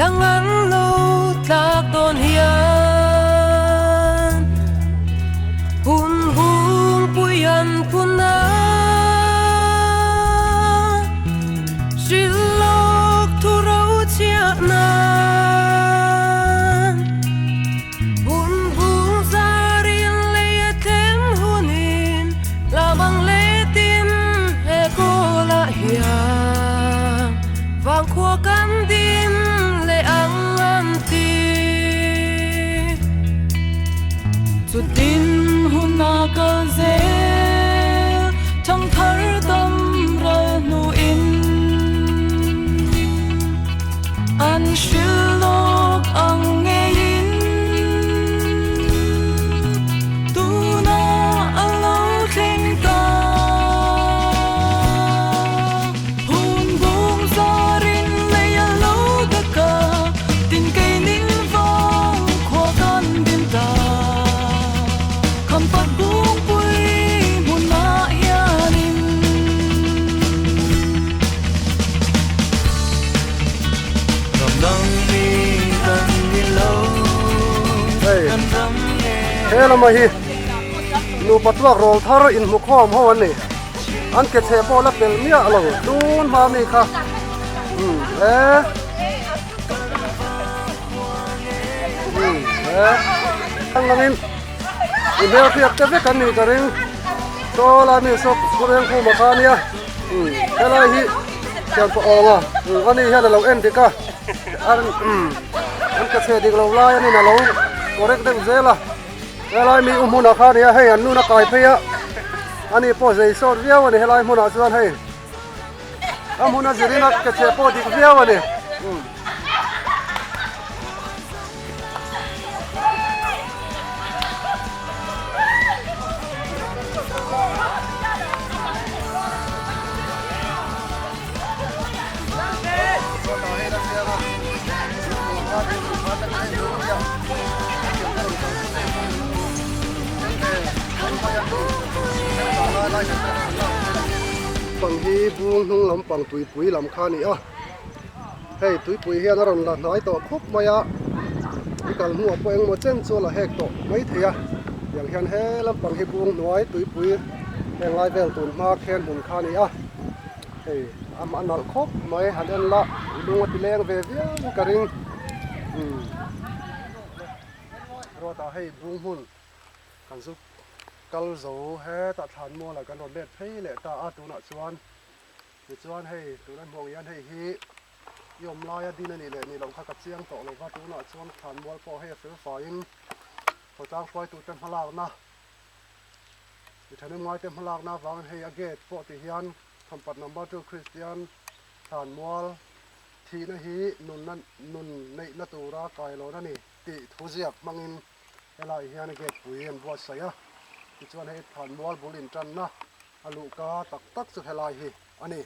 lăng ăn lâu lạc đồn hiền hun hun bụi ăn phun á chỉ lộc thu rau chia nan hun hun ra riêng lấy thêm hunin là bằng lệ tin hệ cô là hiền vang khoa can tin lệ ăn ăn ti chút tin hun na cơ dễ trong thở tâm ra nu in an shilok ang ngayin tu na alo khen ta hun bung sa rin lay alo da ka tin kay nin vong khoa kan din ta kham pat bung pui mun na yanin ram nang ni tan ni lo kan ram thế là mà hi nu bắt lắc rồi thar in một khom hoa này anh kết xe bỏ lắc bel mía rồi đun hoa mi kha anh làm in heo thiệt cái vết cắn này cái ring cho là mình sắp có đang khu mà kha nia cái này hi chẳng có ong à anh này là lâu em thì cả anh kết xe thì lâu lai anh này là lâu correct được dễ là cái này mình muốn nào kha nia hay anh nu nó cài phê á anh này bỏ giấy sốt véo này hay là muốn nào cho anh hay anh muốn nào gì đi nó kết xe bỏ thì véo này bằng hi buông hung lắm bằng túi bụi làm khan này à hey túi bụi hiện nó là nói to khúc mày à cái cần mua bông một chân cho là hẹp to mấy thế àอย่างhiện he lắm bằng hi buông nói túi bụi hiện lại về tụi ma khen hùng khan này à hey ăn nó khúc mấy hắn ăn lạ đúng một tí lên về phía cái ring rồi ta hay buông hùng cần giúp câu dấu he ta thàn mua là cái nồi lết thấy lệ ta tu nọ chuan hay tu nọ mong yan hay hi yom lai đi này lệ này lòng khắc cắt chiang tổ lòng tu nọ chuan thàn mua po hay phơi phơi thầu trang phơi tu tem halak na thì thằng ngoài tem halak na vang hay agate po ti hian tham pat number 2 Christian thàn mua thì nó hi nun nei na tu ra kai lo na ni ti thu ziak mangin lại hian agate puyen bo sai a chuan hei than mual bulin tan na alu ka tak tak chu helai hi ani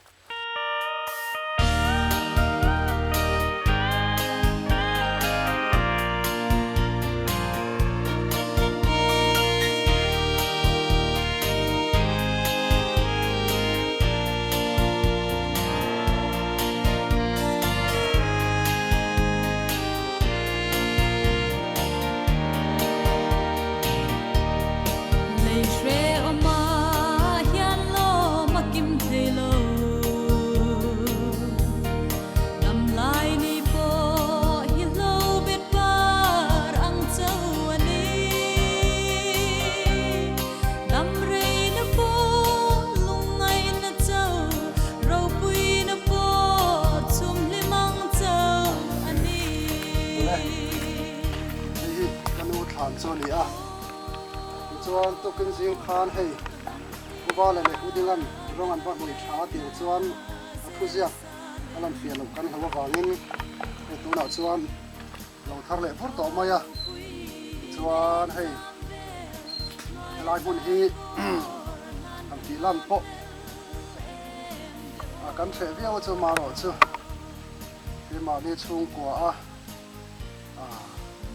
Sony à, chuan tôi kinh riêng khan hay, cô ba lại này udin ăn, rong ăn bát mì chả tiểu chuan, thu ziak, anh làm phiền làm cắn hава vangin, cái tu nào chuan, lòng thar lệ phốt tỏ mày à, chuan hay, lại buồn hi, làm tí lan po, cắn trẻ véo cho mà rồi chứ, cái mà đi chung của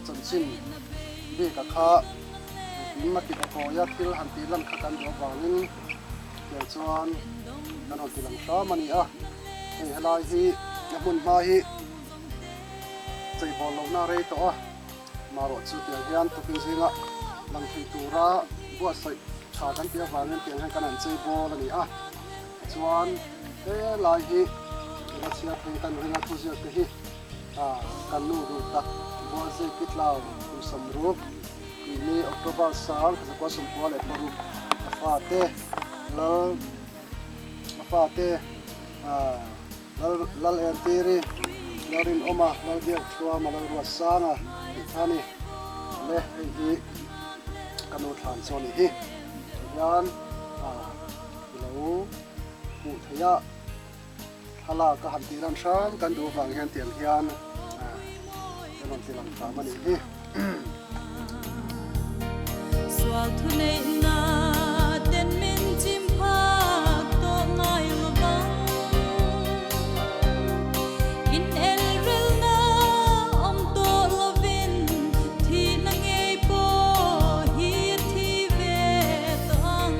chân chín đi cả kha in mà kịp có ya til han ti lam kha kan do wangin ke chuan kan hon ti lam ta mani a he lai hi na mun ma hi chạy bò lâu na rây to mà rồi chú tiếng hiền tụ kinh sinh ạ làm thủy tù ra bữa sậy thả căn tia vàng nên tiếng hay căn ăn chạy bò là nè chuan thế lại hi nó sẽ thấy căn hình thu diệt cái hi căn nu đủ tắc Bualziki lao cùng sầm rúp ini October sang cái quá sum qua lại baru afate lal entiri larin oma lal dia tua malal ruasanga itani le hi kanu than soni hi yan lo ku thaya hala ka hanti ram sang kan du wang hian tiang hian non tilang ta mani hi swal thune na ten min chim phak to ngai lovang in el rel na om to lovin thi na ngei po hi thi ve tang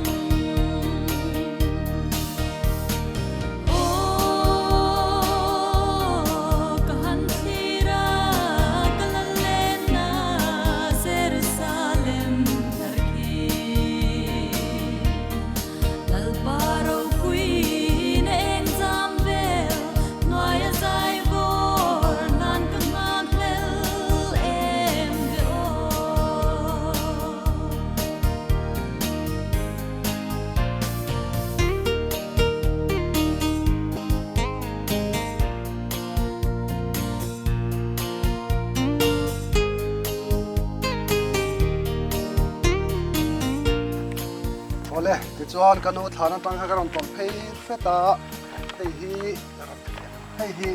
o kahan sira kalalena Jerusalem ole ti chuan kanu thana tang ha karon tom phei feta hei hi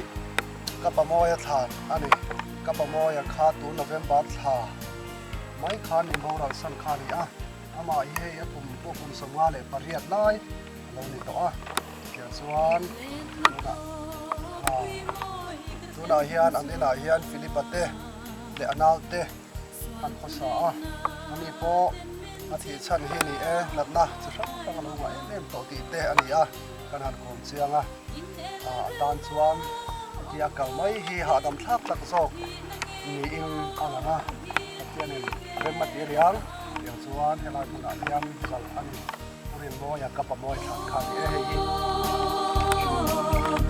kapamoya than ani kapamoya kha tu November tha mai khan in boral san khani ama hi hei apum popum songa le pariat lai lo ni to kia chuan tuna hian anila hian Philipate le analte an khosa ani po athi chan hi ni latna chhang tang lo ma em to ti te ani kan han khom chianga dan chuan kia kal mai hi ha dam thak tak zok ni in angana tianin rem material yang chuan helai mun aliam sal ani urin mo ya kapa moi than khan hi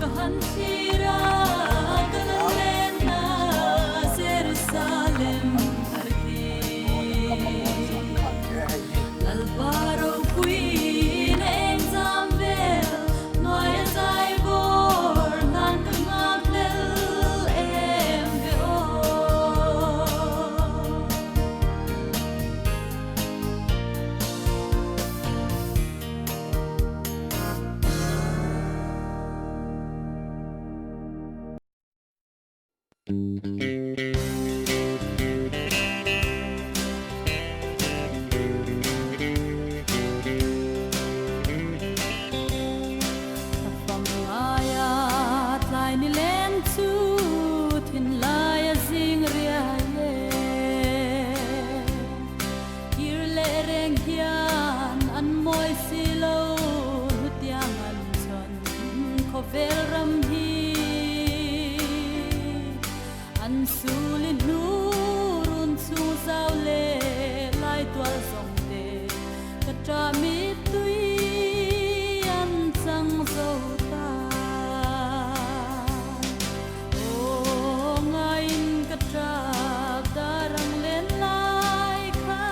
kahan sira kalalena Jerusalem Albaro queen examvel noya zaibor nan kamaglel embo Veram hi an sulin nurun chu zau le lai twal zong te katra mi tui an chang zo ta o ngain katra darang len lai kha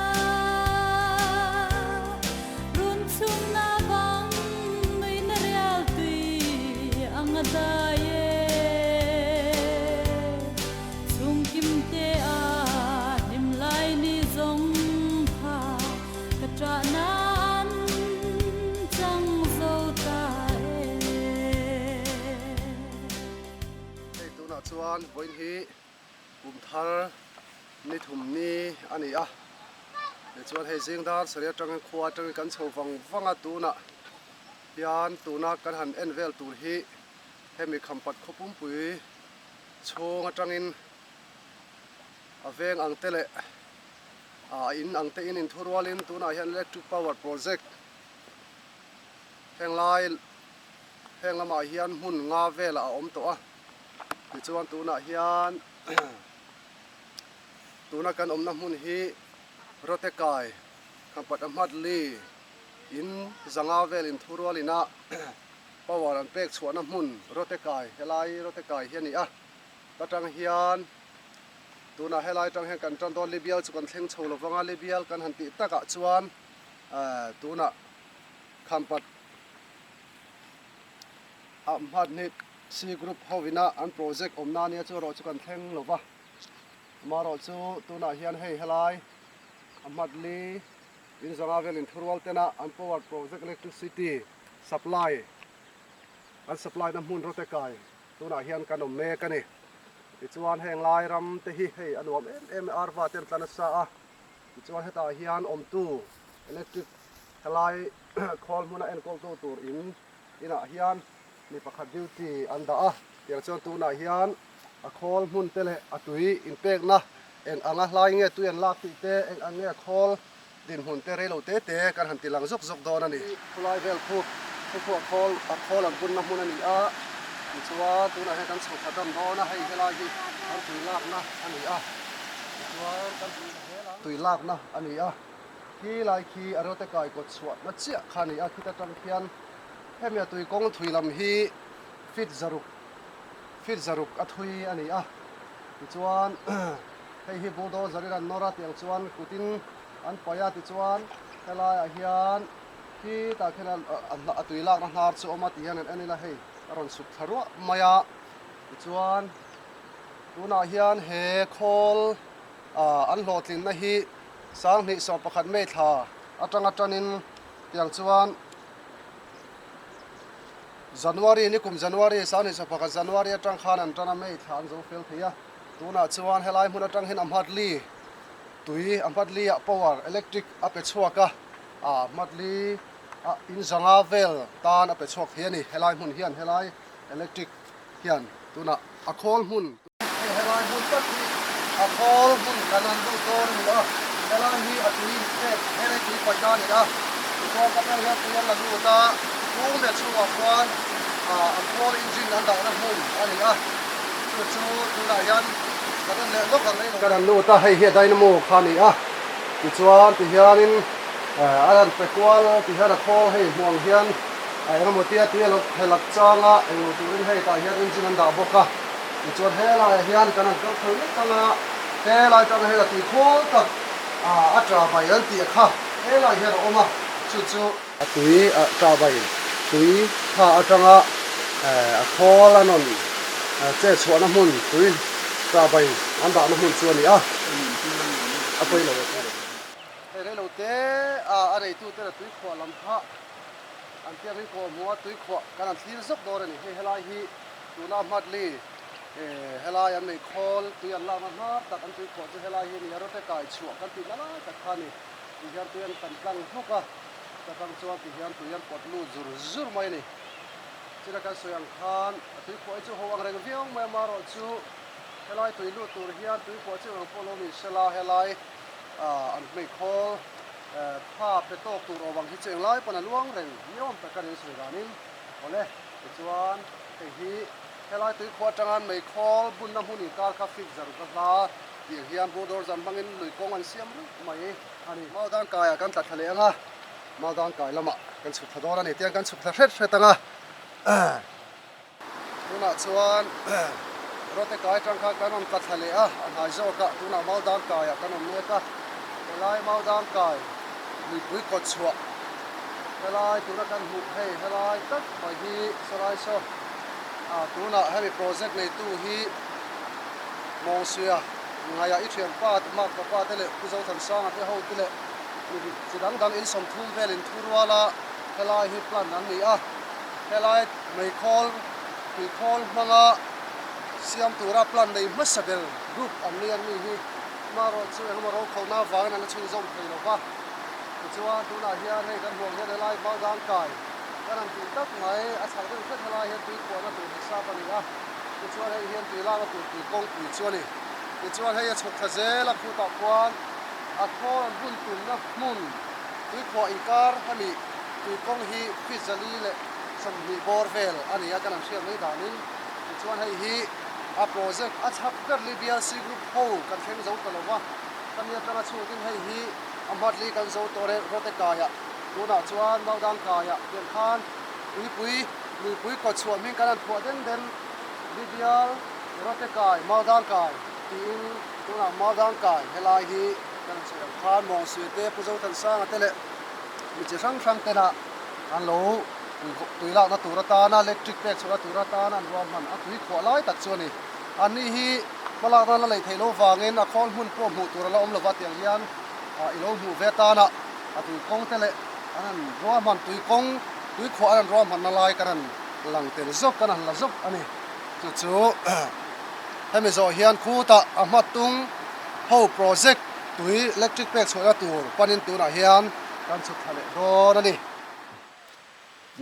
run chung na bang mai na real tui angadaye chung kim te nim lai ni zong pha katra nan chang zo ta tu na chuan voin hi thar ni thum ni ani le chuan hei jing dar saria tang khua tang kan chho wanga tu na hian tuna kan han envel tur hi hemi khampat khopum pui chhong atangin aveng angtele in angte in thurwalin tuna hian electric power project henglama hian hun nga vela om to ti chuan tuna hian ตัวนักการอมน้ำหุ่นฮีรถกายคำปัดอมัดลีอินจังอาเวลินทุรัวลินะปวารันเป็กสวนน้ำหุ่นรถกายเฮลัยรถกายเฮียนี่ตะจังเฮียนตัวน่ะเฮลัยจังเฮกันจันตอนลิเบียลจุกันเทงโชลวังอาลิเบียลกันหันติตะกะชวนตัวน่ะคำปัดอมัดนี่ซีกรุ๊ปเฮาวินะอันโปรเจกต์อมนาเนี่ยจู่รอจุกันเทงหรอวะมารอจู่ตัวน่ะเฮียนเฮลัยอมัดลีอินจังอาเวลินทุรัวเตนะอัน power project electricity supply อัน supply น้ำมันรถไฟตัวน่ะเฮียนกันอมเมกันนี่ติดจวนแห่งลายรำเตหิเฮอันวมMR ว่าเต็มตันสะติดจวนให้ตาเฮียนอมตู้ electric ลายคอลมุนะเอ็นคอลตู้ตัวอินน่ะเฮียนนี่ประคัด duty อันดาเดี๋ยวจวนตัวน่ะเฮียนคอลมุนเตเลตุยอินเป็กนะเอ็นอังลายเงี้ยตุยอันลากติเตเอ็นอังเงี้ยคอลดินหุ่นเตเรโลเตกันหันติลังซกโดนนี่ลายเวลพูพวกคอลอันบุญน้ำมันนี่อิจว่าตัวนั้นให้กันสุขภาพโดนให้เวลาที่อันตุยลากนะอันนี้อิจว่ากันตุยลากนะอันนี้ที่ลายคีอารมณ์ตะกายกดสวดนัดเสียขันนี้ที่ตะจังเทียนให้เมียตุยกงตุยลำฮีฟิตจารุกทุยอันนี้อิจว่าให้ฮิบูโดจาริรันนอรัตอย่างจวนกุตินอันปอยาติจวนเวลาเฮียนที่ตาแค่นั้นตุยลากนะฮาร์ดโซมาติยันอันนี้ละให้อารมณ์สุขทารุมายาจวนตัวน่ะเฮียนเฮคอลอันโหลดลินนะฮีสังนิสอบประคันเมธาอัตรันินอย่างจวนJanuary นี่กุม January สังนิสอบประคัน January อัตรังขานอัตรังเมธาอันโจเฟลเทียตัวน่ะจวนเฮลัยมุนอัตรังเห็นอัมฮัดลีตุยอัมฮัดลีpower electric อัปเปชัวกะมัดลีอินจังอาเวลตานอัปเปชัวเฮียนี่เฮลัยมุนเฮียนเฮลัย electric เฮียนตัวน่ะอะคอลมุนเฮลัยมุนตัดอะคอลมุนกันนั่นดูตัวนี่เฮลัยฮีอัตุยเฮลัยตุยไปด้านนี่ตัวกับเฮลัยตัวละดูตารูเมชัวควันอะคอลอินจินอันดานะมุนอันนี้จู่ตัวน่ะยันกันนั่นดูตาให้เฮียได้นโมขานี่ติจวนติเฮียนินอันเป็นกวลติเฮียนะคอให้ห่วงเฮียนเราหมดที่เราให้หลักจ้างเราตัวนี้ให้ตาเฮียนอินจินันดาบกติจวนให้เราเฮียนกันนั่นก็คือกันนะให้เราจะให้เราตีโคตักอัตราไปยันตีค่ะให้เราเฮียนออกมาจู่ตุยอัตราไปตุยถ้าอัตราคอละนั่นเจ้าชวนน้ำมันตุยตราไปอันดาน้ำมันชวนนี่ไปเลยเรื่องเราเตะอะไรตัวเตะตุยขวาลำพะอันเทียนขวามัวตุยขวาการที่สุดโดนนี่เฮลัยฮีตัวน้ำมัดลีเฮลัยอันไม่คอลตัวอันลามันมาแต่อันตุยขวาจะเฮลัยฮีนี่รถแต่กายชัวกันติดแล้วแต่ขานี่ที่เฮียนตัวอันกันตั้งทุกแต่ตั้งชัวที่เฮียนตัวอันปวดลู่จุร์ไม่นี่ที่นักการสวยงามตุยขวาจะหัวเรื่องเวียงไม่มารอจูเฮลัยตุยลู่ตัวเฮียนตุยขวาจะหัวโปโลมิเชลาเฮลัยอันไม่คอลภาพเป็นโต๊ะตัวระวังที่เชียงรายปนล่วงเร่งย่อมประกันในสุรานินโอเล่จวนไอ้ฮีเฮลัยตุยขวดจังอันไม่คอลบุญน้ำหุ่นการคาฟิกจารุกลาเดียร์ฮิอันบูดอร์จันบังอินลุยกงอันเสียมไม่อันนี้มาด้านกายกันตัดทะเลมาด้านกายละมะกันสุดทะดอรันนี่เตียงกันสุดทะเลเสตังตัวน่ะจวนรถกายจังกันนำตัดทะเลอันหายโจกะตัวน่ะมาด้านกายกันนำเนื้อกะเฮลัยมาด้านกายมีปุยกดชัวเฮลัยตัวนักการหุบให้เฮลัยตัดไปที่สไลด์โซ่ตัวน่ะให้มีโปรเจกต์ในตู้ที่มองเสียไงอีเทียมป้าตัวมากป้าเตลผู้เจ้าทันสร้างที่เขาเตลจะดังอินสมทุนเวลินทุรัวละเฮลัยฮิปลันนั้นนี่เฮลัยไม่คอลมังเสียมตัวรับพลันในมัสเดลรูปอันนี้นี่มารอช่วยมารอเขาหน้าฟังนั่นช่วยส่งให้เราป่ะช่วยตัวน่ะเฮียให้กันห่วงเฮียเฮลัยมาด้านกายกันนั่นตีตักไหมอาศัยกันเฮลัยเฮียตีขวานั่นตัวที่ทราบปะนี่ช่วยให้เฮียตีล่างตัวตีกงตีช่วยนี่ช่วยให้ฉกทะเจลักคู่ตะควันอัดข้อบุญตุนนักมุนตีขวาอิงการให้มีตีกงฮีฟิซาลีเล่สมมีบอร์เวลอันนี้กันนั่นเชื่อไม่ได้นี่ช่วยให้ฮี a project a chak ber libya si group ho kan theng zo to lawa kan ya kana chu tin hei hi amatli kan zo to re rote ka ya tuna chuan mau dang ka ya pen khan ni pui ko chuan min kan phu den libya rote ka mau dang ka tin tuna mau dang ka helai hi kan chu khan mong sui te pu zo tan sang atele mi chi sang te na an lo tui lak na tura ta na electric pack chura tura ta na rom man a tui khwa lai tak chu ni an ni hi malak na la lei thelo wangin a khol hun po mu tura la om lo wa tiang hian a ilo mu ve ta na a tui kong tele an rom man tui khwa an rom man na lai kan lang tel zok kan la zok ani chu hemi zo hian khu ta a matung ho project tui electric pack chura tur panin tu na hian kan chu thale do na ni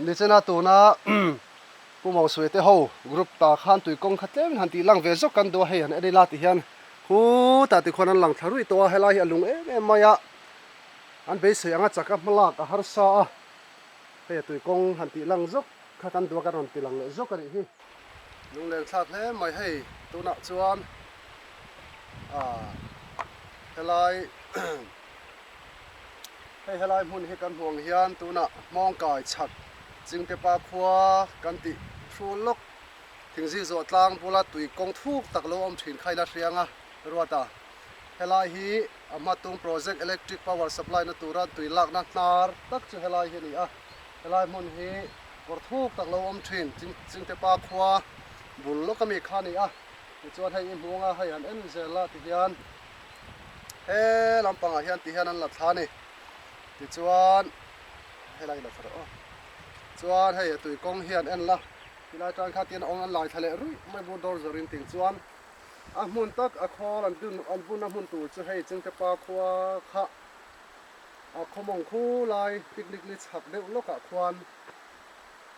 ni chena tu na pu mo sui te ho group ta khan tui kong khatlem han ti lang ve zok kan do he han edi la ti hian hu ta ti khon an lang tharui to helai hi alung em maya an be se anga chaka mala ka har sa a he tui kong han ti lang zok kha kan do kan on ti lang le zok ari hi lung leng thak le mai hei tu na chuan helai helai mun hi kan huang hian tu na mong kai chat jing te pa khwa kan ti thru lok thingzi zo tlang pula tui kong thuk tak lo om thin khaila hrianga ruata helai hi amatung project electric power supply na tura tui lak na tar tak chu helai hi ni a helai mun hi kor thuk tak lo om thin jing te pa khwa bul lo kami khani a ti chuan hei imunga hei an en zela ti hian he lampanga hian ti hian an la thani ti chuan helai la tharo chuan hei tui kong hian en la tilai tang kha tian ong an lai thale rui mai bu dor zorin ting chuan a mun tak a khol an bun a mun tu chu hei ching te pa khwa kha a khomong khu lai picnic li chhak deuh loka khwan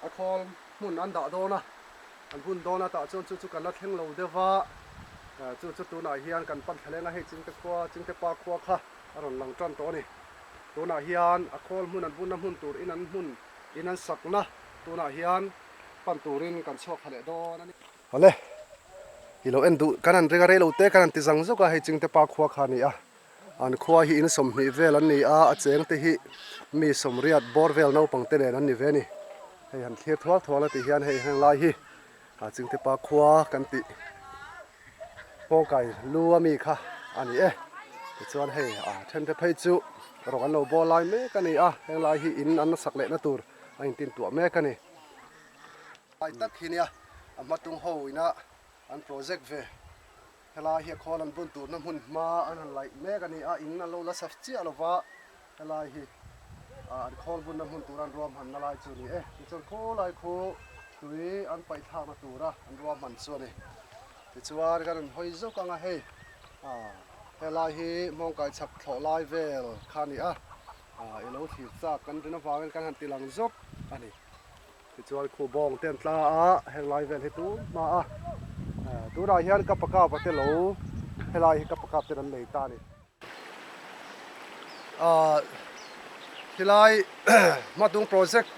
a khol mun an da do na an bun do na ta chu kan la thleng lo dewa chu tu na hian kan pan thalenga hei ching te pa khwa kha aron lang tran to ni tu na hian a khol mun an bun a mun tur in an sakna tu na hian pan turin kan chok khale do na ni hole hilo en du kanan rega re lo te kanan ti jang zo ka hei ching te pa khwa kha ni a an khwa hi in som ni vel an ni a cheng te hi mi som riat bor vel no pang te nen an ni ve ni hei han thlir thwal ti hian hei hang lai hi a ching te pa khwa kan ti po kai lu ami kha ani e ti chuan hei a then te phei chu ro kan lo bol lai me ka ni a heng lai hi in an sak le na tur a in tin tu me ka ni ai tak hi nia a matung ho ina an project ve helai hi khol an bun tur na mun ma an lai me ka ni a in na lo la saf chi alova helai hi an khol bun na mun tur an rom han na lai chu ni e ti chuan kho lai kho tui an pai thak na tura an rom man chu ni ti chuan kan hoi zo ka nga hei helai hi mong kai chak thlo lai vel khani a ilo thi cha kan rina wangin kan han tilang zok ani ti chuan khu bong ten tla a helai vel hi tu ma a tu ra hian ka paka pa te lo helai hi ka paka te ran nei ta ni helai matung project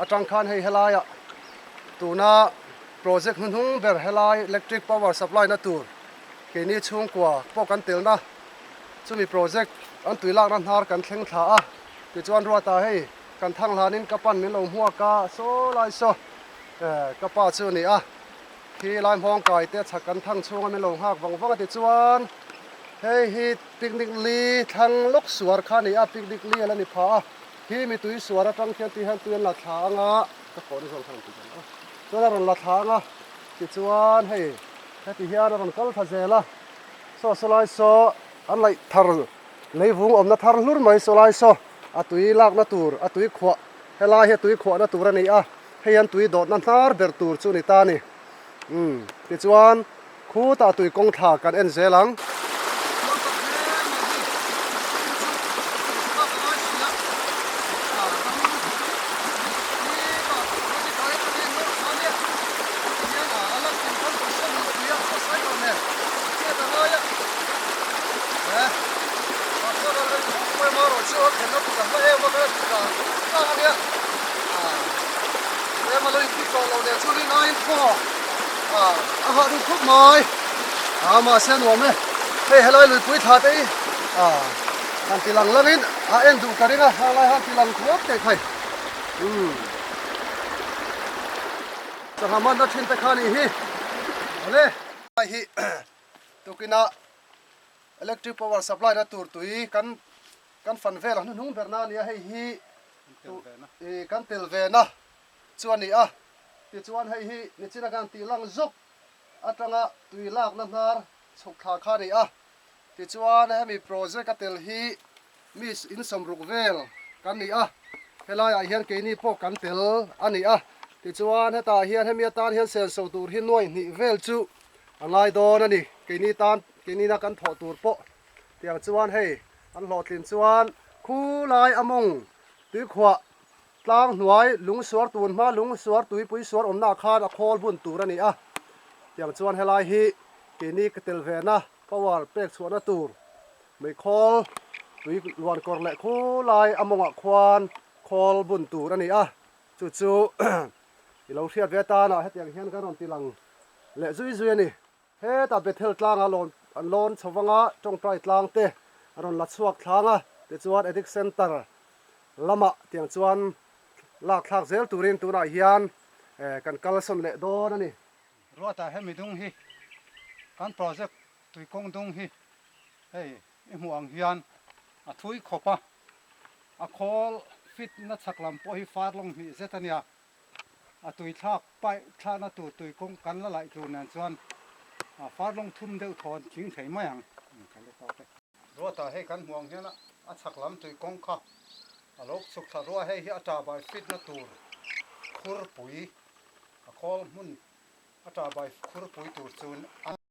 atang khan hei helai a tuna project hun hung ber helai electric power supply na tur ke ni chung kwa po kan tel na chumi project an tui lak na nar kan thleng tha a ti chuan ruata hei kan thang lanin kapan ni lo huwa ka so lai so kapa chu ni a khi lai hong kai te chak kan thang chung an lo hak wang ti chuan hei hi picnic li thang lok suar kha ni a picnic li ala ni pha hi mi tui suar atang khian ti han tuan la tha nga ka ko ni zong thang ti chuan ron la tha nga ti chuan hei ti hian ron kal tha zela so lai so an lai thar leivung om na thar hlur mai so lai so atui lak na tur atui khwa helai he tui khwa na tur ani a hei an tui dot na nar ber tur chu ni ta ni ti chuan khu ta tui kong tha kan en zelang họ đi thuốc mồi mà xem nuông này hey hello lùi cuối thà đấy hàng tỷ lăng lăng in em đủ cả đấy à hàng lại hàng tỷ lăng thuốc để thầy chẳng hạn mà trên tay khăn hi ale hi tôi kia na electric power supply đã tụt túi căn phần về là nó nung Việt Nam này hay hi căn tel về na chuan này thì chuan hay hi ni chỉ là căn tỷ lăng giúp atanga tui lak na ngar chok tha kha ni ti chuan hemi project ka tel hi mi in samruk vel kan ni helai a hian ke ni po kan tel ani ti chuan heta hian hemi tan hian sel so tur hi noi ni vel chu angai don ani ke ni na kan tho tur po tiang chuan hei an lo tlin chuan khu lai among tui khwa tlang hnuai lung suar tun ma lung suar tui pui suar omna khan a khol bun tur ani tiang chuan helai hi ke ni ka tel ve na power pek chuan tur mai khol tui luan kor le khu lai amonga khwan khol bun tur ani chu i lo thiat ve ta na hetiang hian kan ron tilang le zui zui ani he ta bethel tlang an lon chawanga tong trai tlang te aron la chuak thlanga te chuan edic center lama tiang chuan lak thak zel turin tuna hian kan kalson le don ani ruata hemi dung hi kan project tui kong dung hi hei muang hian a thui khopa a khol fit na chaklam po hi farlong hi zetania a tui thak pai thana tui kong kan la lai tu nan chuan a farlong thum deuh thon thing thei mayang kan le tawte ruata hei kan muang hian a chaklam tui kong kha a lok chuk tha ruwa hei hi ata bai fit na tur khur pui a khol mun ata bai khur pui tur chun